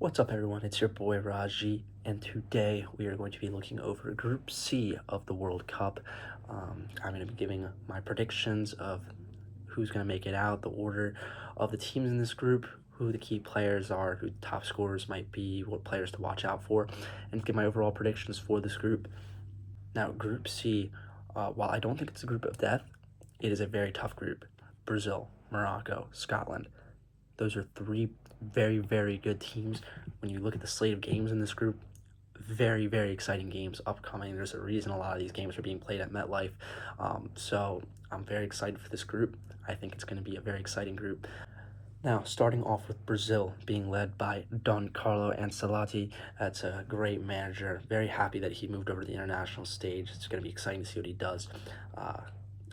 What's up, everyone? It's your boy Raji, and today we are going to be looking over Group C of the World Cup. I'm going to be giving my predictions of who's going to make it out, the order of the teams in this group, who the key players are, who the top scorers might be, what players to watch out for, and give my overall predictions for this group. Now, Group C, while I don't think it's a group of death, it is a very tough group. Brazil, Morocco, Scotland. Those are three very, very good teams. When you look at the slate of games in this group, very, very exciting games upcoming. There's a reason a lot of these games are being played at MetLife. So I'm very excited for this group. I think it's going to be a very exciting group. Now, starting off with Brazil being led by Don Carlo Ancelotti. That's a great manager. Very happy that he moved over to the international stage. It's going to be exciting to see what he does.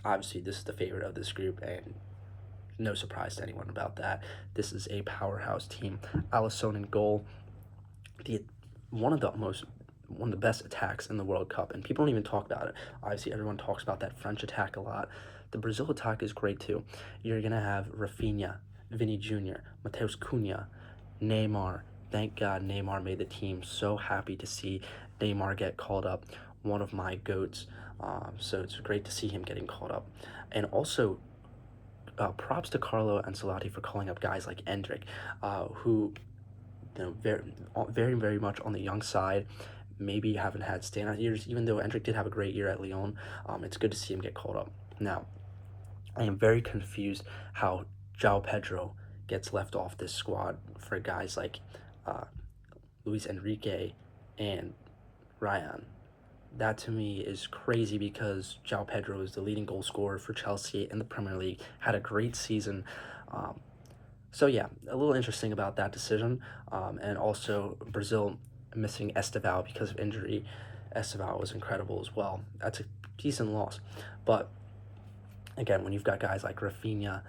Obviously, this is the favorite of this group, and no surprise to anyone about that. This is a powerhouse team. Alisson in goal, one of the best attacks in the World Cup, and people don't even talk about it. Obviously, everyone talks about that French attack a lot. The Brazil attack is great too. You're gonna have Rafinha, Vini Jr., Mateus Cunha, Neymar. Thank God Neymar made the team. So happy to see Neymar get called up. One of my goats. So it's great to see him getting called up. And also, props to Carlo Ancelotti for calling up guys like Endrick, who, very much on the young side. Maybe haven't had standout years, even though Endrick did have a great year at Lyon. It's good to see him get called up. Now, I am very confused how João Pedro gets left off this squad for guys like Luis Enrique and Ryan. That to me is crazy because João Pedro is the leading goal scorer for Chelsea in the Premier League, had a great season. So yeah, a little interesting about that decision. And also Brazil missing Esteval because of injury. Esteval was incredible as well. That's a decent loss. But again, when you've got guys like Rafinha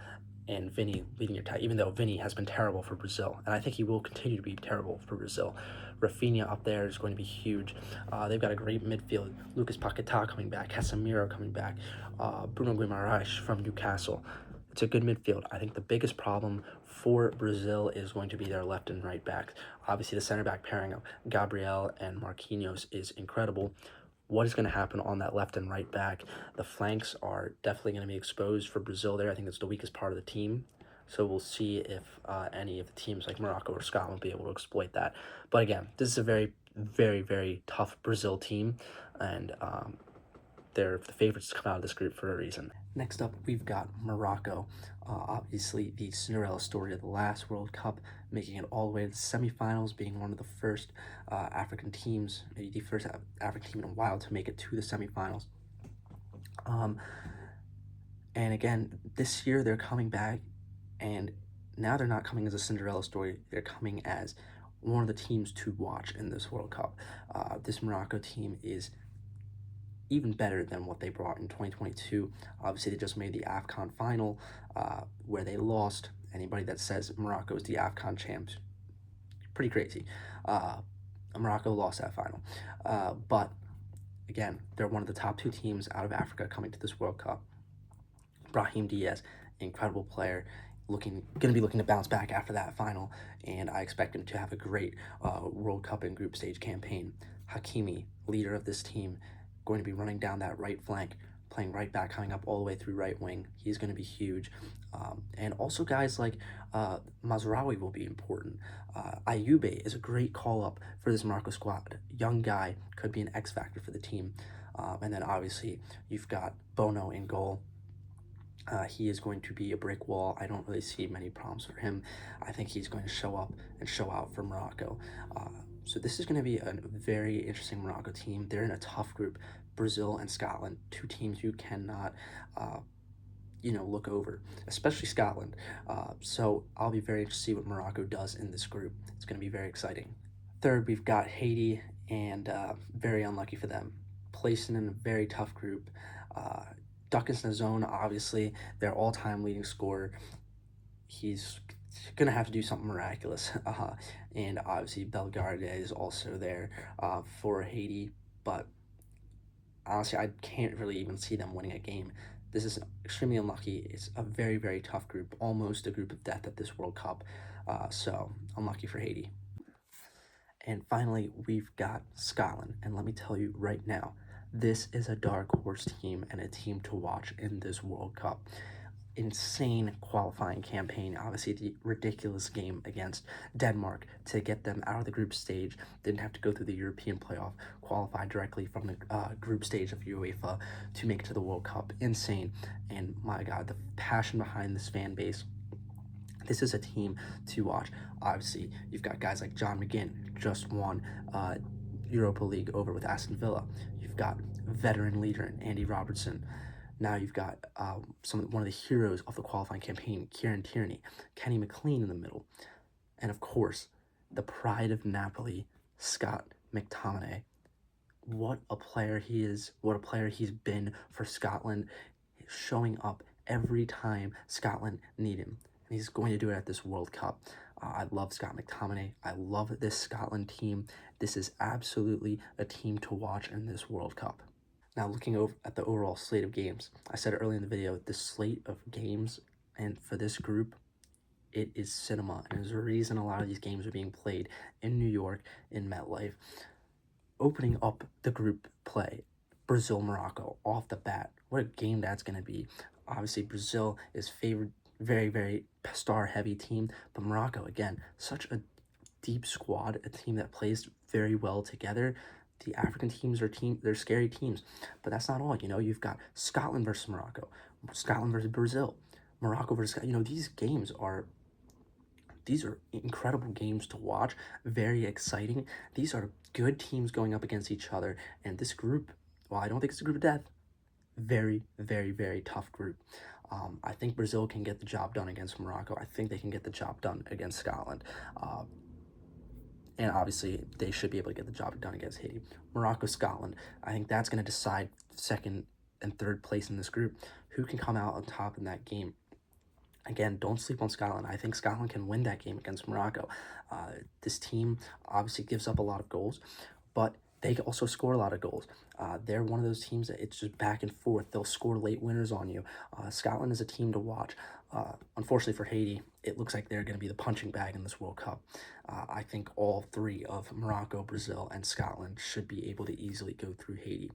and Vini leading your attack, even though Vini has been terrible for Brazil, and I think he will continue to be terrible for Brazil. Rafinha up there is going to be huge. They've got a great midfield. Lucas Paquetá coming back, Casemiro coming back, Bruno Guimaraes from Newcastle. It's a good midfield. I think the biggest problem for Brazil is going to be their left and right back. Obviously, the center back pairing of Gabriel and Marquinhos is incredible. What is going to happen on that left and right back? The flanks are definitely going to be exposed for Brazil there. I think that's the weakest part of the team. So we'll see if any of the teams like Morocco or Scotland will be able to exploit that. But again, this is a very, very tough Brazil team, and they're the favorites to come out of this group for a reason. Next up, we've got Morocco. Obviously, the Cinderella story of the last World Cup, making it all the way to the semifinals, being one of the first African teams, maybe the first African team in a while to make it to the semifinals. And again, this year they're coming back, and now they're not coming as a Cinderella story. They're coming as one of the teams to watch in this World Cup. This Morocco team is even better than what they brought in 2022. Obviously, they just made the AFCON final where they lost. Anybody that says Morocco is the AFCON champs, pretty crazy. Morocco lost that final. But again, they're one of the top two teams out of Africa coming to this World Cup. Brahim Diaz, incredible player, going to be looking to bounce back after that final, and I expect him to have a great World Cup and group stage campaign. Hakimi, leader of this team, going to be running down that right flank, playing right back, coming up all the way through right wing. He's going to be huge. And also guys like Mazraoui will be important. Ayoube is a great call-up for this Morocco squad. Young guy, could be an X factor for the team. And then obviously you've got Bono in goal. He is going to be a brick wall. I don't really see many problems for him. I think he's going to show up and show out for Morocco. So this is going to be a very interesting Morocco team. They're in a tough group. Brazil and Scotland, two teams you cannot, look over, especially Scotland. So I'll be very interested to see what Morocco does in this group. It's going to be very exciting. Third, we've got Haiti, and very unlucky for them. Placed in a very tough group. Duckins Nazone, obviously, their all-time leading scorer. He's going to have to do something miraculous. And obviously, Bellegarde is also there for Haiti. But honestly, I can't really even see them winning a game. This is extremely unlucky. It's a very tough group, almost a group of death at this World Cup. So unlucky for Haiti. And finally, we've got Scotland. And let me tell you right now, this is a dark horse team and a team to watch in this World Cup. Insane qualifying campaign. Obviously, the ridiculous game against Denmark to get them out of the group stage. Didn't have to go through the European playoff, qualify directly from the group stage of UEFA to make it to the World Cup. Insane. And my God, the passion behind this fan base. This is a team to watch. Obviously, you've got guys like John McGinn, just won Europa League over with Aston Villa. You've got veteran leader Andy Robertson. Now you've got one of the heroes of the qualifying campaign, Kieran Tierney, Kenny McLean in the middle, and of course, the pride of Napoli, Scott McTominay. What a player he is! What a player he's been for Scotland, showing up every time Scotland need him. And he's going to do it at this World Cup. I love Scott McTominay. I love this Scotland team. This is absolutely a team to watch in this World Cup. Now, looking over at the overall slate of games, I said earlier in the video, the slate of games, and for this group, it is cinema. And there's a reason a lot of these games are being played in New York, in MetLife. Opening up the group play, Brazil-Morocco, off the bat. What a game that's going to be. Obviously, Brazil is favored, very, very star-heavy team, but Morocco, again, such a deep squad, a team that plays very well together. The African teams they're scary teams, but that's not all. You've got Scotland versus Morocco, Scotland versus Brazil, Morocco versus, these are incredible games to watch, very exciting. These are good teams going up against each other, and this group, well, I don't think it's a group of death, very, very, very tough group. I think Brazil can get the job done against Morocco. I think they can get the job done against Scotland. And obviously, they should be able to get the job done against Haiti. Morocco, Scotland, I think that's going to decide second and third place in this group. Who can come out on top in that game? Again, don't sleep on Scotland. I think Scotland can win that game against Morocco. This team obviously gives up a lot of goals, but they also score a lot of goals. They're one of those teams that it's just back and forth. They'll score late winners on you. Scotland is a team to watch. Unfortunately for Haiti, it looks like they're going to be the punching bag in this World Cup. I think all three of Morocco, Brazil, and Scotland should be able to easily go through Haiti.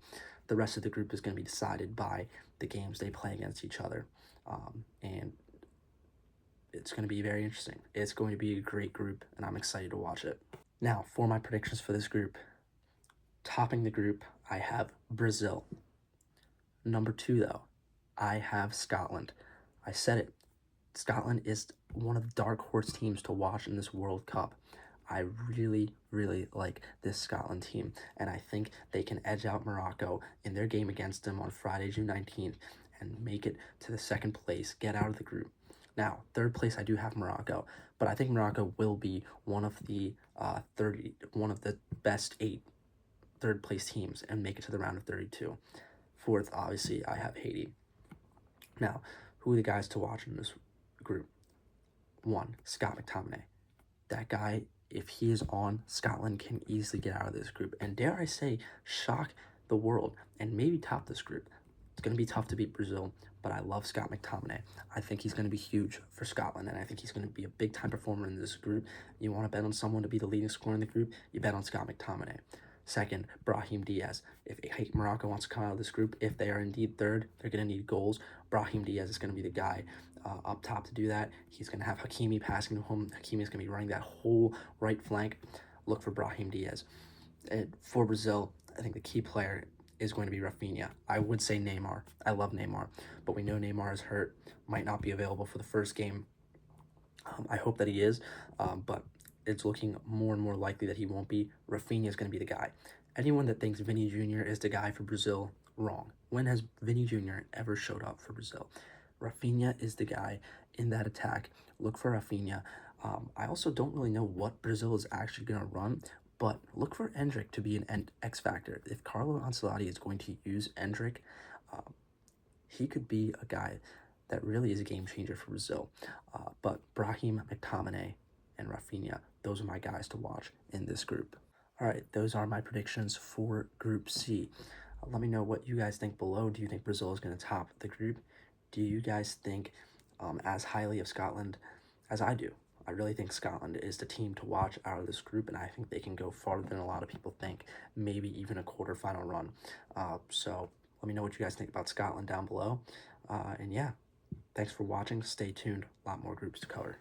The rest of the group is going to be decided by the games they play against each other. And it's going to be very interesting. It's going to be a great group, and I'm excited to watch it. Now, for my predictions for this group, topping the group, I have Brazil. Number 2, though, I have Scotland. I said it. Scotland is one of the dark horse teams to watch in this World Cup. I really, really like this Scotland team, and I think they can edge out Morocco in their game against them on Friday, June 19th, and make it to the second place, get out of the group. Now, third place, I do have Morocco, but I think Morocco will be one of the best 8 third place teams and make it to the round of 32. Fourth, obviously, I have Haiti. Now, who are the guys to watch in this group? 1, Scott McTominay. That guy, if he is on, Scotland can easily get out of this group, and dare I say, shock the world and maybe top this group. It's going to be tough to beat Brazil, but I love Scott McTominay. I think he's going to be huge for Scotland, and I think he's going to be a big-time performer in this group. You want to bet on someone to be the leading scorer in the group, you bet on Scott McTominay. Second, Brahim Diaz. If Morocco wants to come out of this group, if they are indeed third, they're going to need goals. Brahim Diaz is going to be the guy up top to do that. He's going to have Hakimi passing to him. Hakimi is going to be running that whole right flank. Look for Brahim Diaz. And for Brazil, I think the key player is going to be Rafinha. I would say Neymar. I love Neymar, but we know Neymar is hurt, might not be available for the first game. I hope that he is, but it's looking more and more likely that he won't be. Rafinha is going to be the guy. Anyone that thinks Vini Jr. is the guy for Brazil, wrong. When has Vini Jr. ever showed up for Brazil? Rafinha is the guy in that attack. Look for Rafinha. I also don't really know what Brazil is actually going to run, but look for Endrick to be an X factor. If Carlo Ancelotti is going to use Endrick, he could be a guy that really is a game changer for Brazil. But Brahim, McTominay, and Rafinha, those are my guys to watch in this group. All right, those are my predictions for Group C. Let me know what you guys think below. Do you think Brazil is going to top the group? Do you guys think as highly of Scotland as I do? I really think Scotland is the team to watch out of this group, and I think they can go farther than a lot of people think, maybe even a quarterfinal run. So let me know what you guys think about Scotland down below. And yeah, thanks for watching. Stay tuned. A lot more groups to cover.